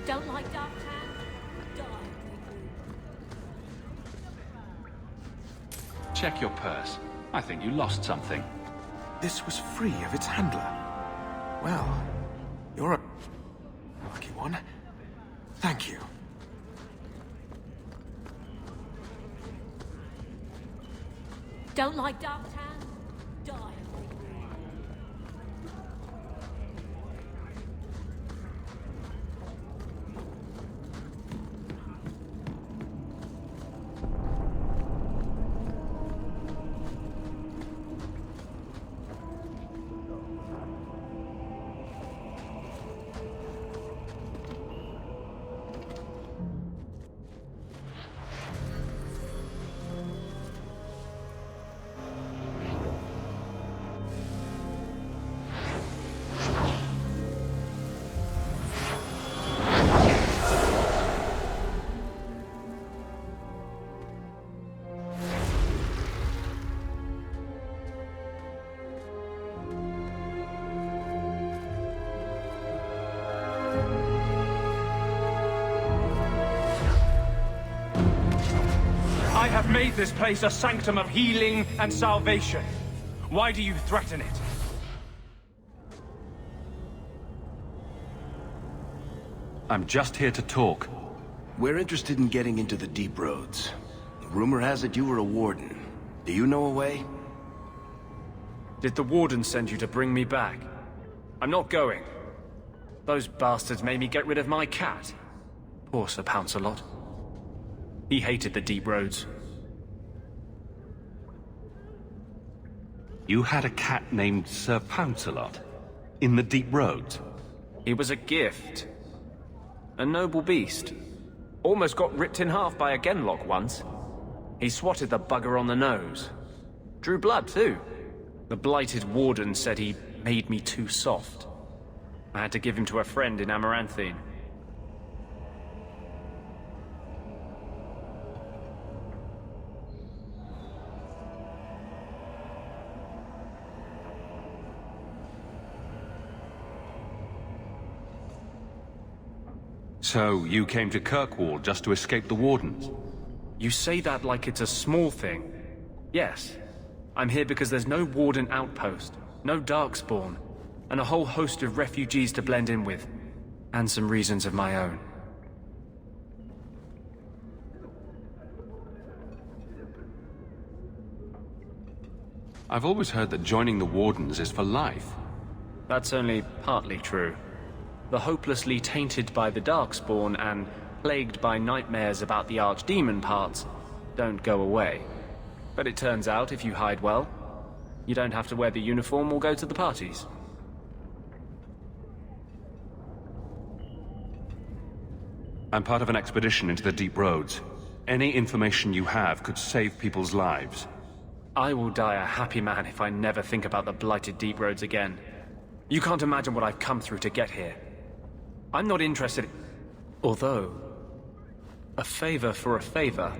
Don't like dark tan? Die. Check your purse. I think you lost something. This was free of its handler. Well, you're a lucky one. Thank you. Don't like dark tan? Die. I have made this place a sanctum of healing and salvation. Why do you threaten it? I'm just here to talk. We're interested in getting into the deep roads. Rumor has it you were a warden. Do you know a way? Did the warden send you to bring me back? I'm not going. Those bastards made me get rid of my cat. Poor Sir Pouncelot. He hated the deep roads. You had a cat named Sir Pouncelot? In the deep roads? He was a gift. A noble beast. Almost got ripped in half by a genlock once. He swatted the bugger on the nose. Drew blood, too. The blighted warden said he made me too soft. I had to give him to a friend in Amaranthine. So, you came to Kirkwall just to escape the Wardens? You say that like it's a small thing. Yes. I'm here because there's no Warden outpost, no Darkspawn, and a whole host of refugees to blend in with. And some reasons of my own. I've always heard that joining the Wardens is for life. That's only partly true. The hopelessly tainted by the Darkspawn and plagued by nightmares about the Archdemon parts don't go away. But it turns out if you hide well, you don't have to wear the uniform or go to the parties. I'm part of an expedition into the deep roads. Any information you have could save people's lives. I will die a happy man if I never think about the blighted deep roads again. You can't imagine what I've come through to get here. I'm not interested. Although, a favor for a favor.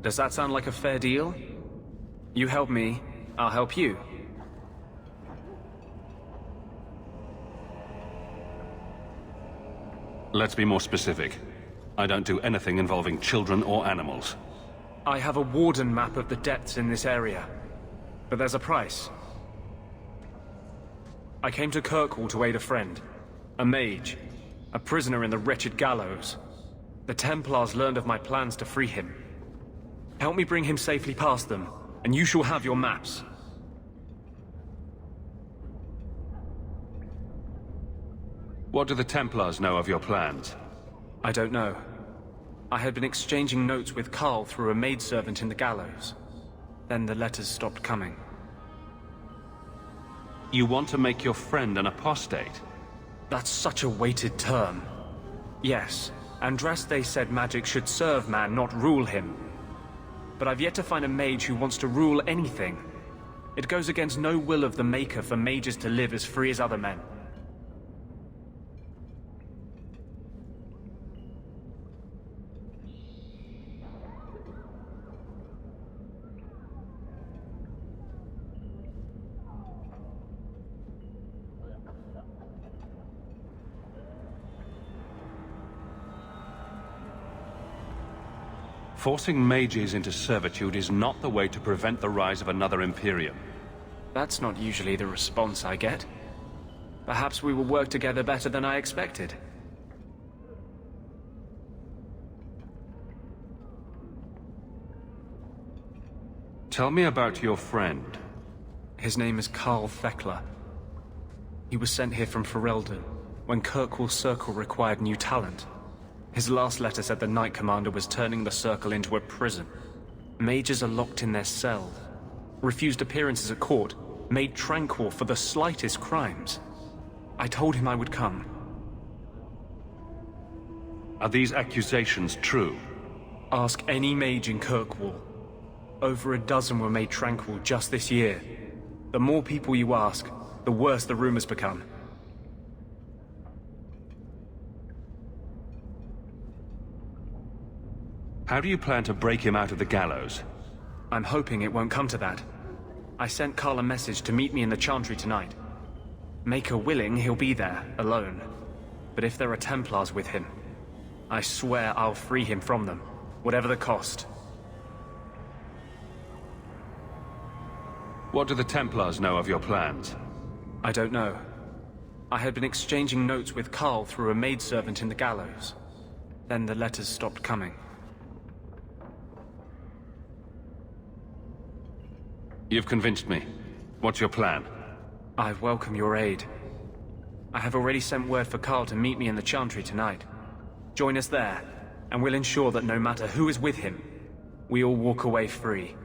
Does that sound like a fair deal? You help me, I'll help you. Let's be more specific. I don't do anything involving children or animals. I have a warden map of the depths in this area. But there's a price. I came to Kirkwall to aid a friend. A mage. A prisoner in the wretched gallows. The Templars learned of my plans to free him. Help me bring him safely past them, and you shall have your maps. What do the Templars know of your plans? I don't know. I had been exchanging notes with Carl through a maidservant in the gallows. Then the letters stopped coming. You want to make your friend an apostate? That's such a weighted term. Yes, Andraste said magic should serve man, not rule him. But I've yet to find a mage who wants to rule anything. It goes against no will of the Maker for mages to live as free as other men. Forcing mages into servitude is not the way to prevent the rise of another Imperium. That's not usually the response I get. Perhaps we will work together better than I expected. Tell me about your friend. His name is Karl Thekla. He was sent here from Ferelden when Kirkwall's Circle required new talent. His last letter said the Knight Commander was turning the Circle into a prison. Mages are locked in their cells, refused appearances at court, made tranquil for the slightest crimes. I told him I would come. Are these accusations true? Ask any mage in Kirkwall. Over a dozen were made tranquil just this year. The more people you ask, the worse the rumors become. How do you plan to break him out of the gallows? I'm hoping it won't come to that. I sent Karl a message to meet me in the Chantry tonight. Maker willing, he'll be there, alone. But if there are Templars with him, I swear I'll free him from them, whatever the cost. What do the Templars know of your plans? I don't know. I had been exchanging notes with Karl through a maidservant in the gallows. Then the letters stopped coming. You've convinced me. What's your plan? I welcome your aid. I have already sent word for Karl to meet me in the Chantry tonight. Join us there, and we'll ensure that no matter who is with him, we all walk away free.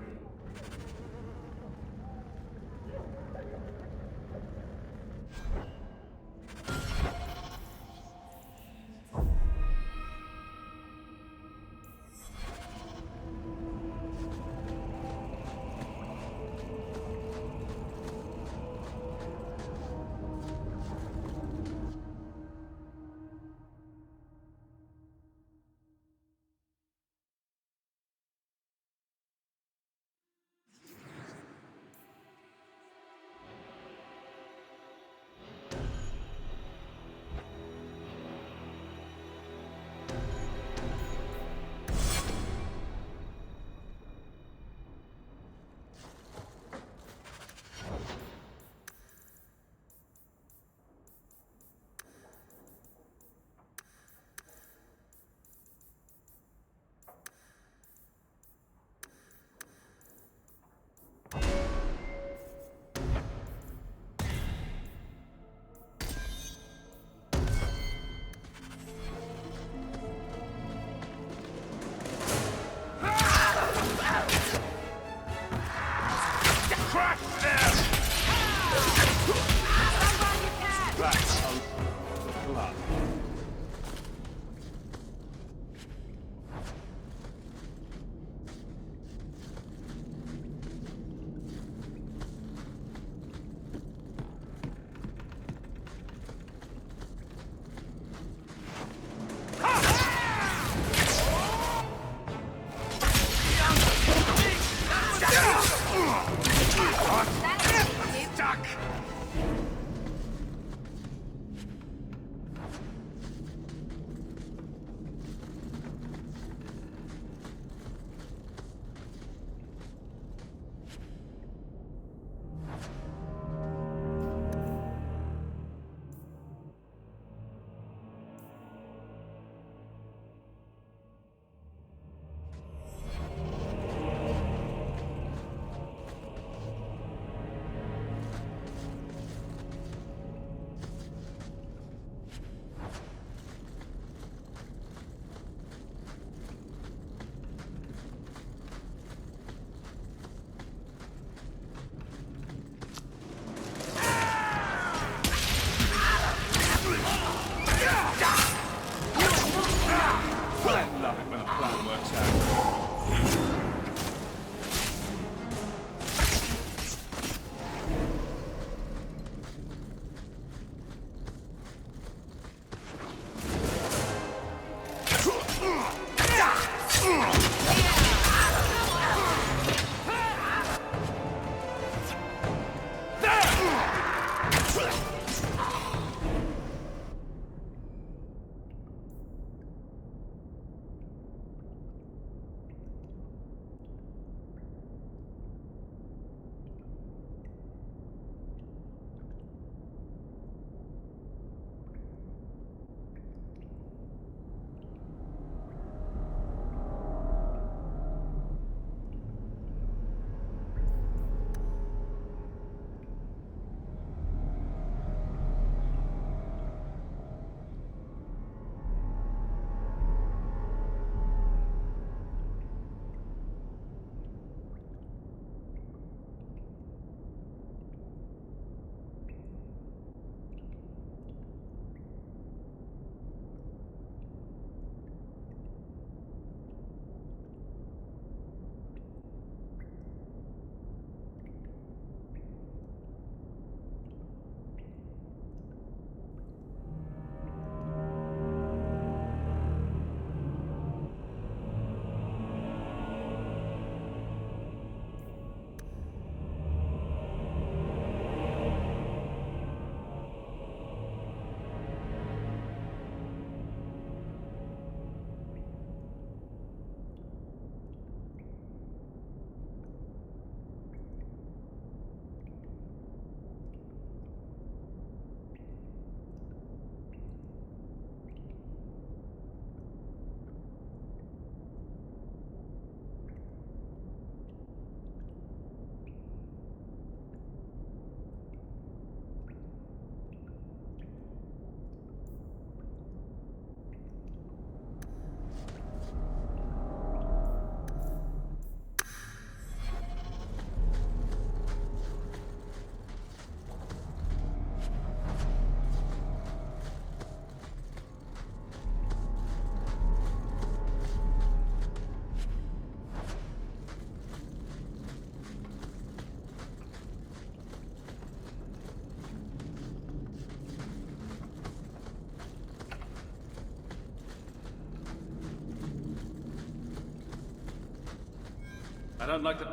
I don't like the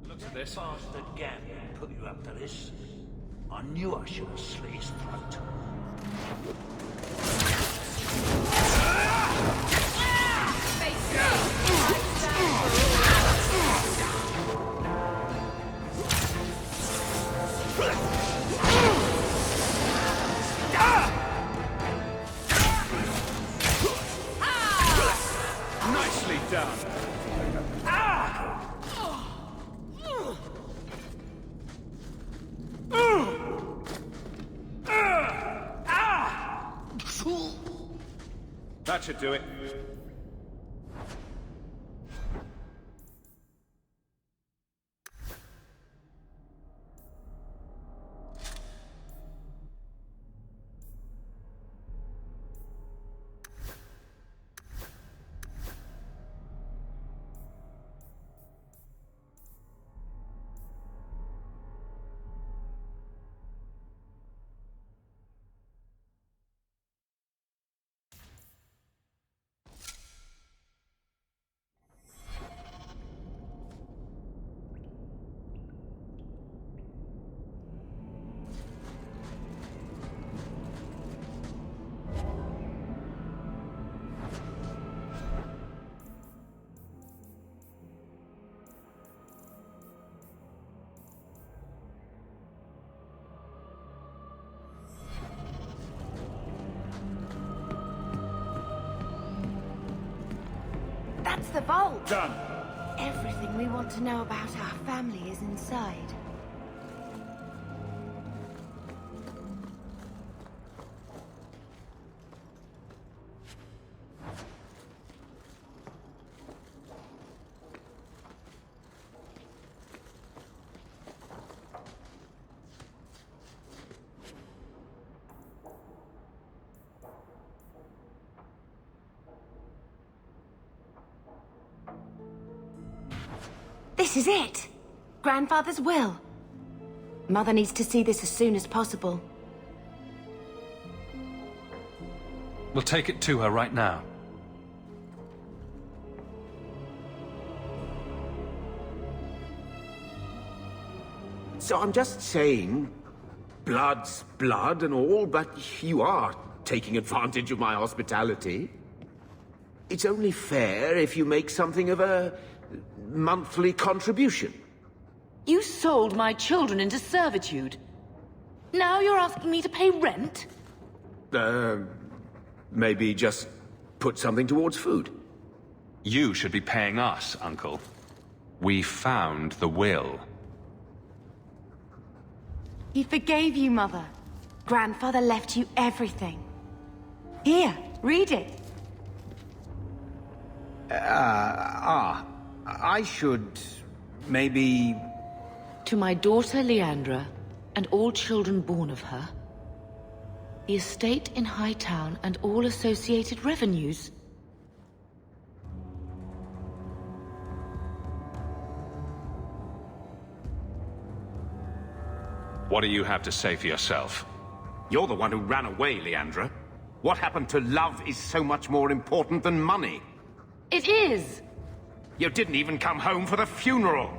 looks of this. Bastard Gambling put you up to this. I knew I should have slit his throat. Nicely done. That should do it. That's the vault! Done. Everything we want to know about our family is inside. This is it! Grandfather's will. Mother needs to see this as soon as possible. We'll take it to her right now. So I'm just saying, blood's blood and all, but you are taking advantage of my hospitality. It's only fair if you make something of a monthly contribution. You sold my children into servitude. Now you're asking me to pay rent? Maybe just put something towards food. You should be paying us, Uncle. We found the will. He forgave you, Mother. Grandfather left you everything. Here, read it. I should maybe... To my daughter Leandra, and all children born of her, the estate in Hightown and all associated revenues. What do you have to say for yourself? You're the one who ran away, Leandra. What happened to love is so much more important than money. It is! You didn't even come home for the funeral.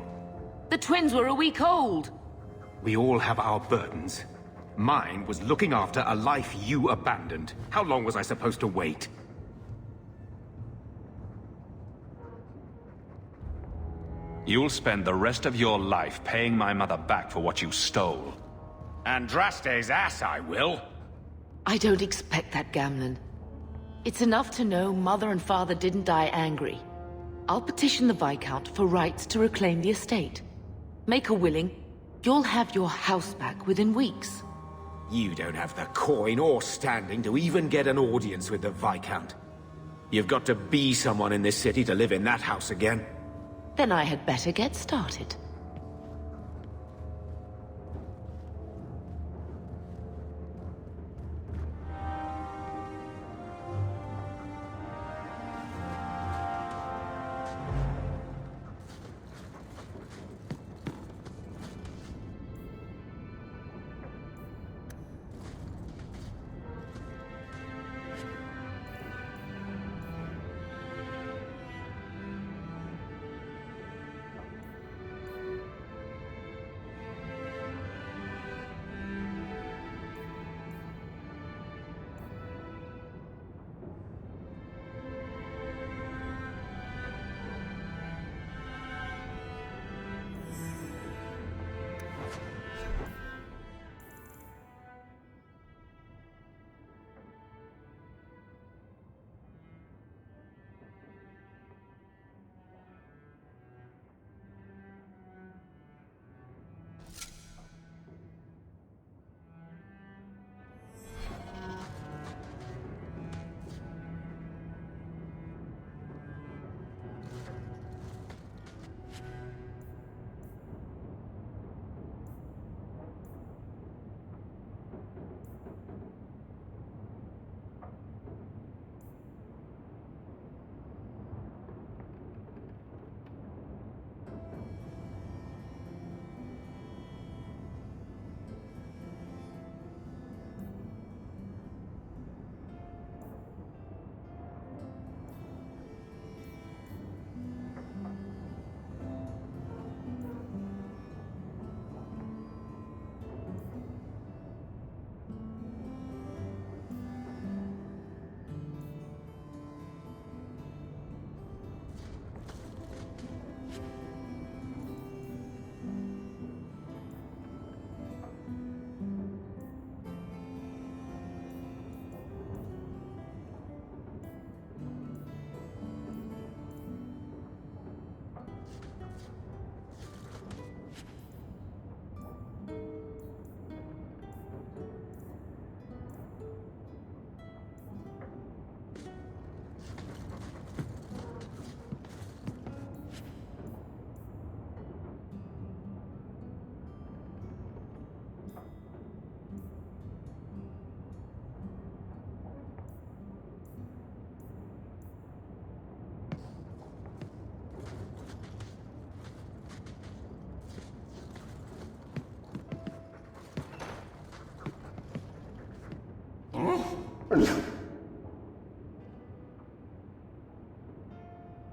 The twins were a week old. We all have our burdens. Mine was looking after a life you abandoned. How long was I supposed to wait? You'll spend the rest of your life paying my mother back for what you stole. Andraste's ass, I will. I don't expect that, Gamlen. It's enough to know Mother and Father didn't die angry. I'll petition the Viscount for rights to reclaim the estate. Make her willing, you'll have your house back within weeks. You don't have the coin or standing to even get an audience with the Viscount. You've got to be someone in this city to live in that house again. Then I had better get started.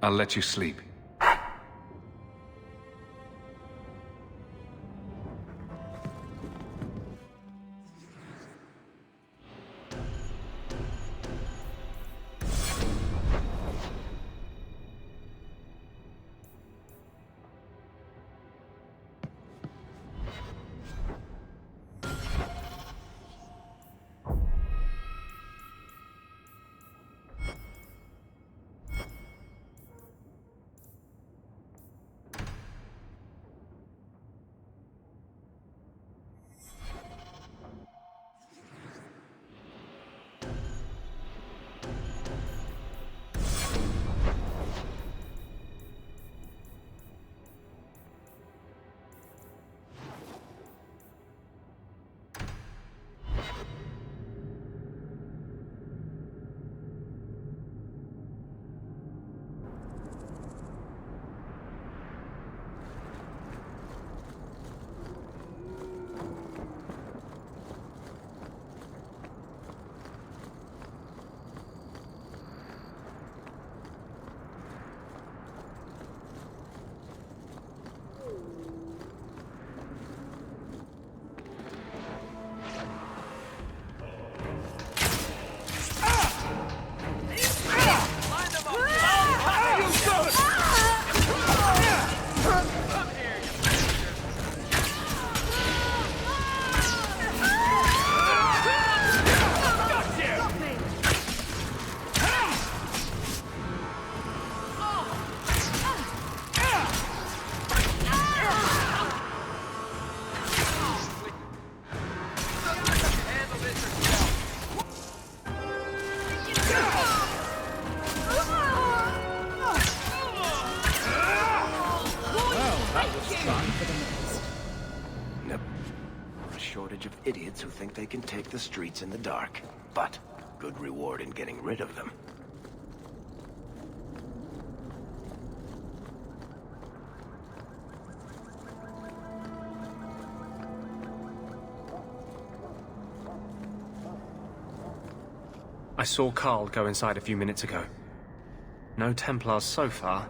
I'll let you sleep. Idiots who think they can take the streets in the dark. But good reward in getting rid of them. I saw Carl go inside a few minutes ago. No Templars so far.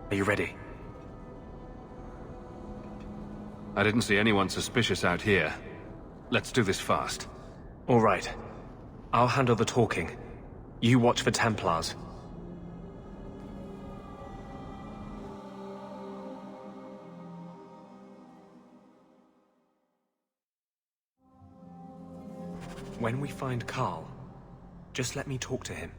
Are you ready? I didn't see anyone suspicious out here. Let's do this fast. All right. I'll handle the talking. You watch for Templars. When we find Carl, just let me talk to him.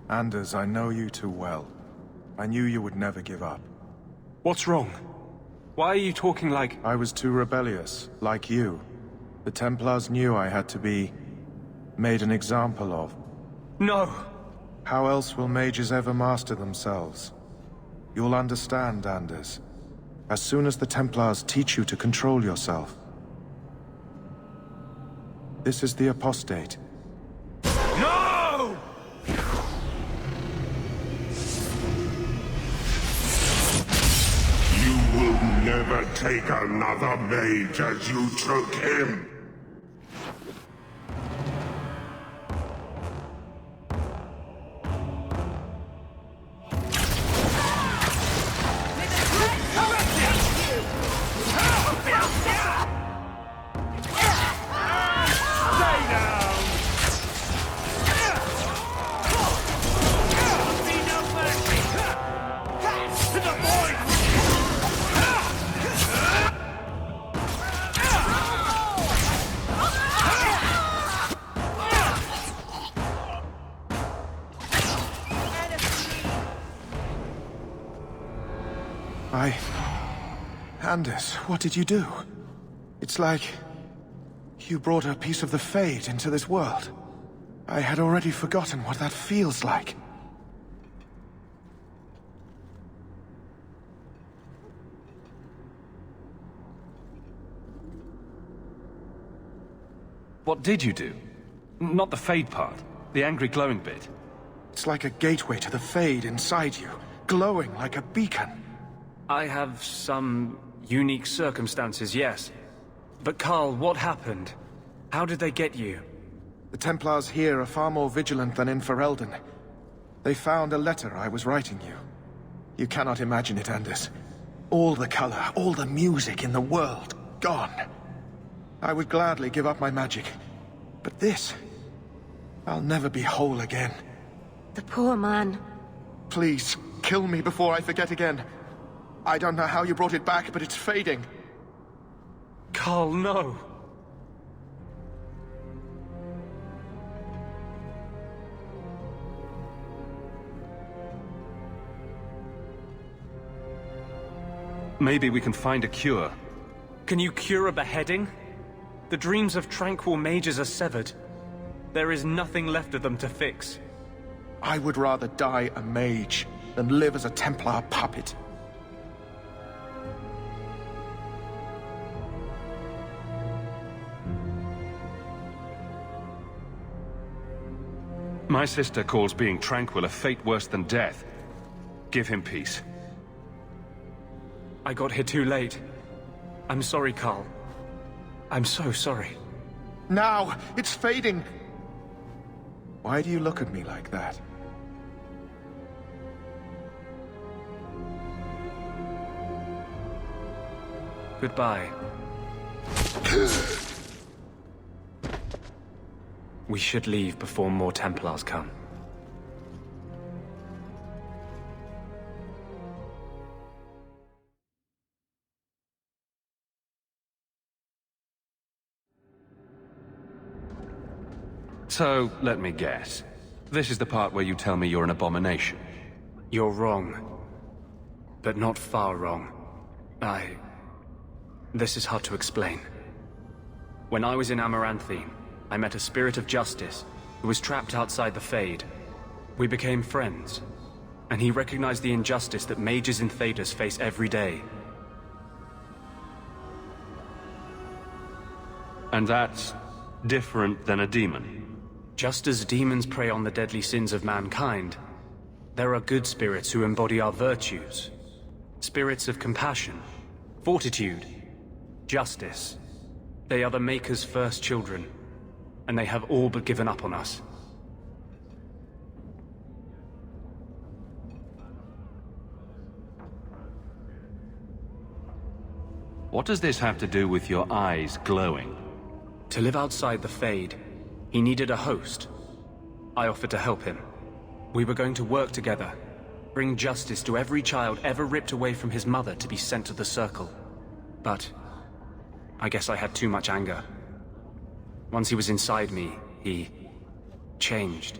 Anders, I know you too well. I knew you would never give up. What's wrong? Why are you talking like... I was too rebellious, like you. The Templars knew I had to be... made an example of. No! How else will mages ever master themselves? You'll understand, Anders. As soon as the Templars teach you to control yourself. This is the apostate. No! You will never take another mage as you took him. Anders, what did you do? It's like... You brought a piece of the Fade into this world. I had already forgotten what that feels like. What did you do? Not the Fade part. The angry glowing bit. It's like a gateway to the Fade inside you, glowing like a beacon. I have some unique circumstances, yes. But Carl, what happened? How did they get you? The Templars here are far more vigilant than in Ferelden. They found a letter I was writing you. You cannot imagine it, Anders. All the color, all the music in the world, gone. I would gladly give up my magic. But this... I'll never be whole again. The poor man. Please, kill me before I forget again. I don't know how you brought it back, but it's fading. Carl, no! Maybe we can find a cure. Can you cure a beheading? The dreams of tranquil mages are severed. There is nothing left of them to fix. I would rather die a mage than live as a Templar puppet. My sister calls being tranquil a fate worse than death. Give him peace. I got here too late. I'm sorry, Carl. I'm so sorry. Now! It's fading! Why do you look at me like that? Goodbye. We should leave before more Templars come. So, let me guess. This is the part where you tell me you're an abomination. You're wrong. But not far wrong. This is hard to explain. When I was in Amaranthine, I met a spirit of justice who was trapped outside the Fade. We became friends, and he recognized the injustice that mages in Thedas face every day. And that's different than a demon? Just as demons prey on the deadly sins of mankind, there are good spirits who embody our virtues. Spirits of compassion, fortitude, justice. They are the Maker's first children, and they have all but given up on us. What does this have to do with your eyes glowing? To live outside the Fade, he needed a host. I offered to help him. We were going to work together, bring justice to every child ever ripped away from his mother to be sent to the Circle. But I guess I had too much anger. Once he was inside me, he changed.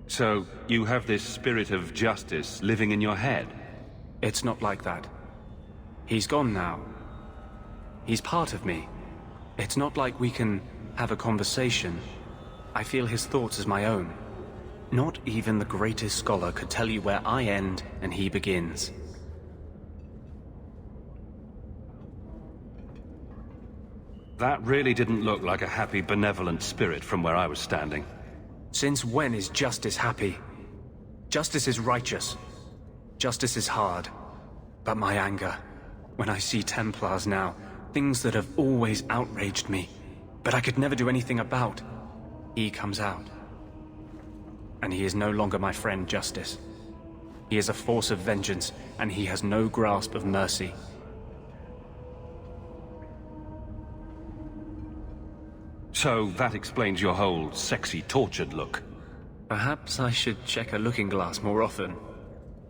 So, you have this spirit of justice living in your head? It's not like that. He's gone now. He's part of me. It's not like we can have a conversation. I feel his thoughts as my own. Not even the greatest scholar could tell you where I end and he begins. That really didn't look like a happy, benevolent spirit from where I was standing. Since when is justice happy? Justice is righteous. Justice is hard. But my anger, when I see Templars now, things that have always outraged me, but I could never do anything about, he comes out. And he is no longer my friend, Justice. He is a force of vengeance, and he has no grasp of mercy. So that explains your whole sexy, tortured look. Perhaps I should check a looking glass more often.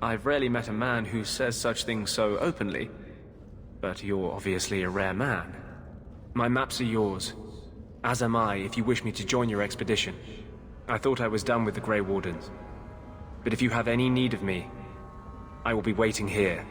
I've rarely met a man who says such things so openly. But you're obviously a rare man. My maps are yours. As am I, if you wish me to join your expedition. I thought I was done with the Grey Wardens. But if you have any need of me, I will be waiting here.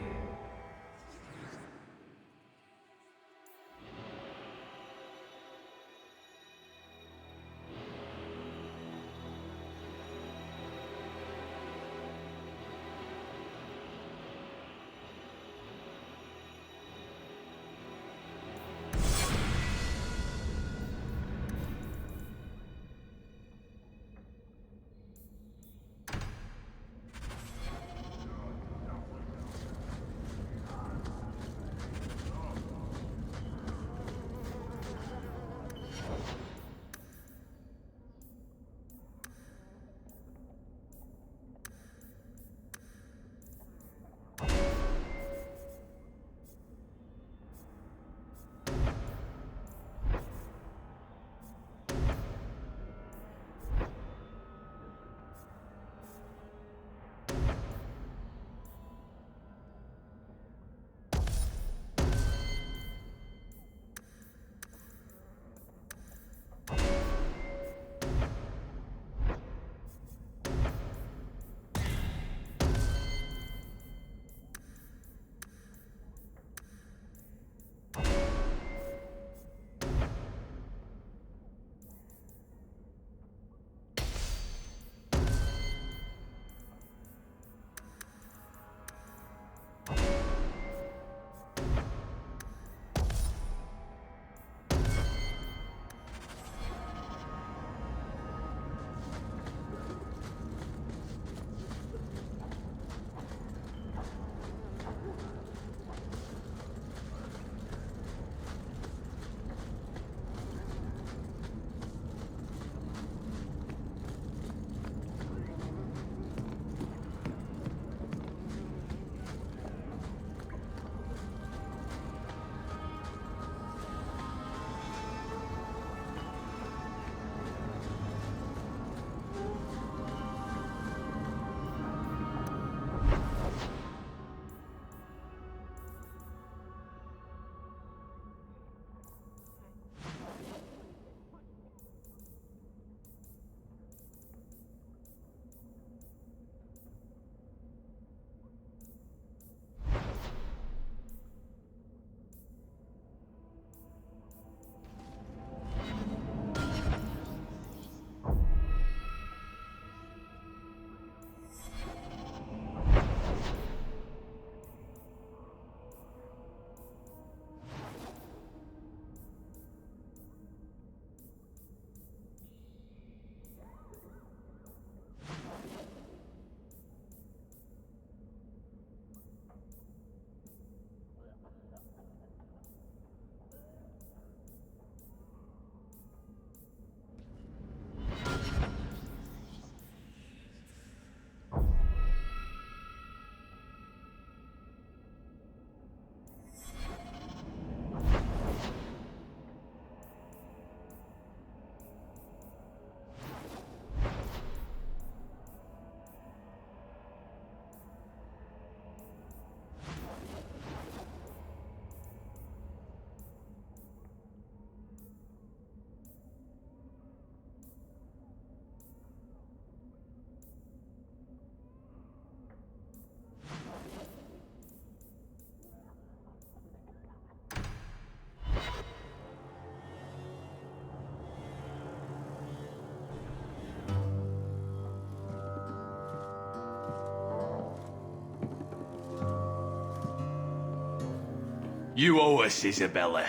You owe us, Isabella.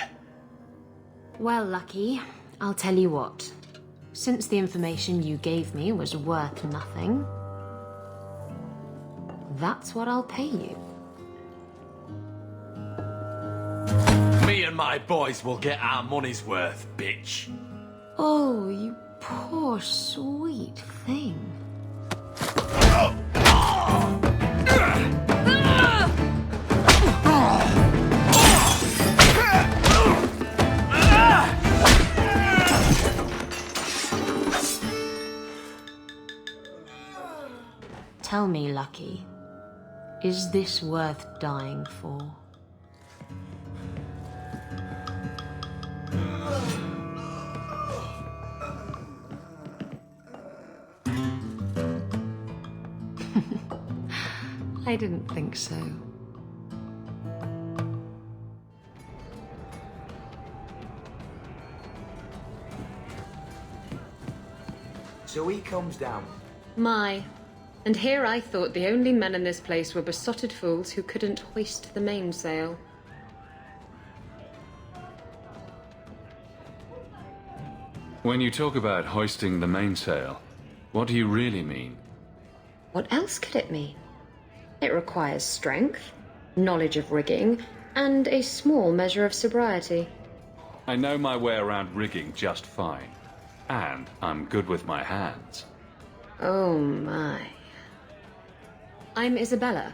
Well, Lucky, I'll tell you what. Since the information you gave me was worth nothing, that's what I'll pay you. Me and my boys will get our money's worth, bitch. Oh, you poor sweet thing. Tell me, Lucky, is this worth dying for? I didn't think so. So he comes down. My. And here I thought the only men in this place were besotted fools who couldn't hoist the mainsail. When you talk about hoisting the mainsail, what do you really mean? What else could it mean? It requires strength, knowledge of rigging, and a small measure of sobriety. I know my way around rigging just fine. And I'm good with my hands. Oh my. I'm Isabella.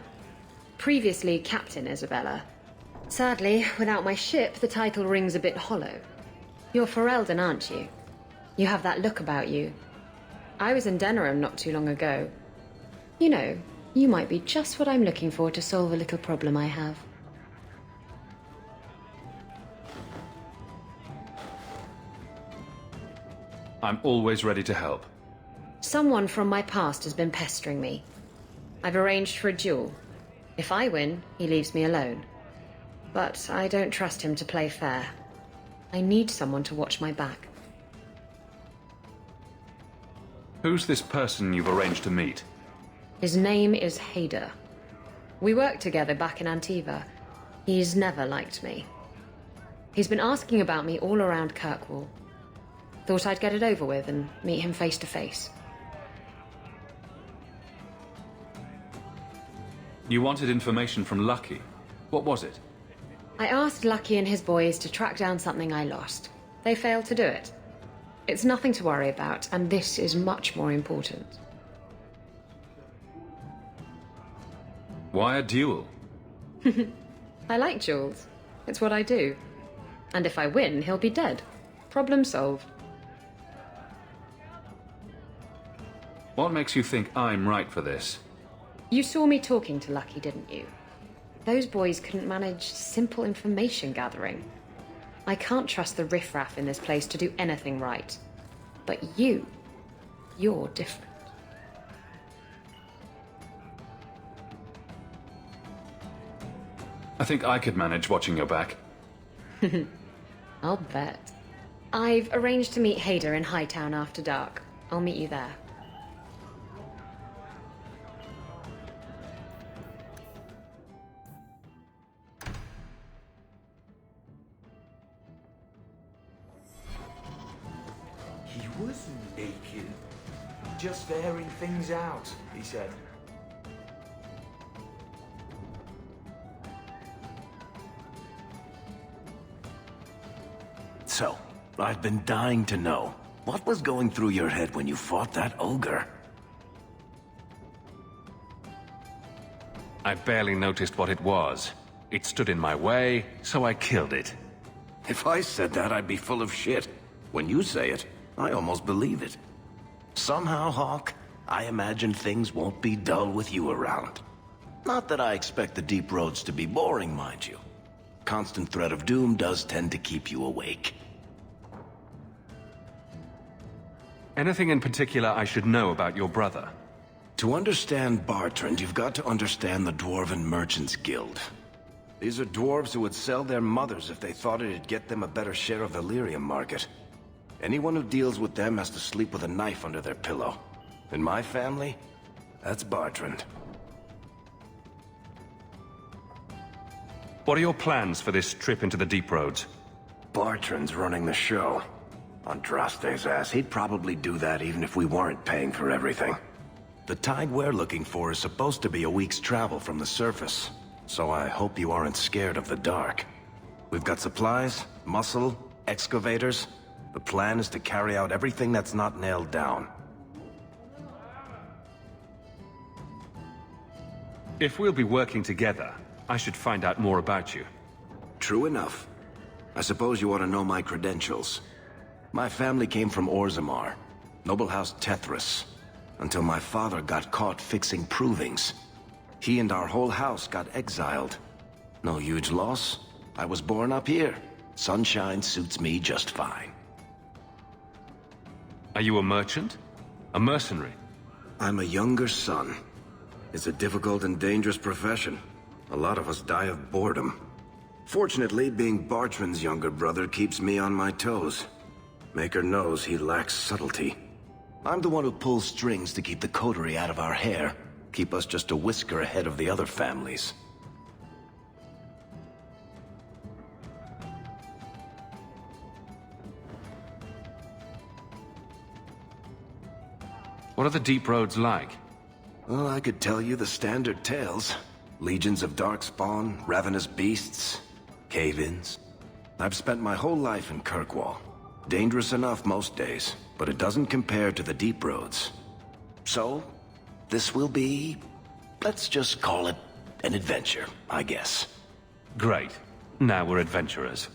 Previously Captain Isabella. Sadly, without my ship, the title rings a bit hollow. You're Ferelden, aren't you? You have that look about you. I was in Denerim not too long ago. You know, you might be just what I'm looking for to solve a little problem I have. I'm always ready to help. Someone from my past has been pestering me. I've arranged for a duel. If I win, he leaves me alone. But I don't trust him to play fair. I need someone to watch my back. Who's this person you've arranged to meet? His name is Hader. We worked together back in Antiva. He's never liked me. He's been asking about me all around Kirkwall. Thought I'd get it over with and meet him face to face. You wanted information from Lucky. What was it? I asked Lucky and his boys to track down something I lost. They failed to do it. It's nothing to worry about, and this is much more important. Why a duel? I like duels. It's what I do. And if I win, he'll be dead. Problem solved. What makes you think I'm right for this? You saw me talking to Lucky, didn't you? Those boys couldn't manage simple information gathering. I can't trust the riffraff in this place to do anything right. But you're different. I think I could manage watching your back. I'll bet. I've arranged to meet Hader in Hightown after dark. I'll meet you there. He was naked. Just airing things out, he said. So, I've been dying to know. What was going through your head when you fought that ogre? I barely noticed what it was. It stood in my way, so I killed it. If I said that, I'd be full of shit. When you say it, I almost believe it. Somehow, Hawk, I imagine things won't be dull with you around. Not that I expect the deep roads to be boring, mind you. Constant threat of doom does tend to keep you awake. Anything in particular I should know about your brother? To understand Bartrand, you've got to understand the Dwarven Merchants Guild. These are dwarves who would sell their mothers if they thought it'd get them a better share of the lyrium market. Anyone who deals with them has to sleep with a knife under their pillow. In my family, that's Bartrand. What are your plans for this trip into the deep roads? Bartran's running the show. Andraste's ass, he'd probably do that even if we weren't paying for everything. The tide we're looking for is supposed to be a week's travel from the surface, so I hope you aren't scared of the dark. We've got supplies, muscle, excavators. The plan is to carry out everything that's not nailed down. If we'll be working together, I should find out more about you. True enough. I suppose you ought to know my credentials. My family came from Orzammar, noble house Tethras, until my father got caught fixing provings. He and our whole house got exiled. No huge loss. I was born up here. Sunshine suits me just fine. Are you a merchant? A mercenary? I'm a younger son. It's a difficult and dangerous profession. A lot of us die of boredom. Fortunately, being Bartran's younger brother keeps me on my toes. Maker knows he lacks subtlety. I'm the one who pulls strings to keep the coterie out of our hair. Keep us just a whisker ahead of the other families. What are the deep roads like? Well, I could tell you the standard tales. Legions of darkspawn, ravenous beasts, cave-ins. I've spent my whole life in Kirkwall. Dangerous enough most days, but it doesn't compare to the deep roads. So, this will be... let's just call it an adventure, I guess. Great. Now we're adventurers.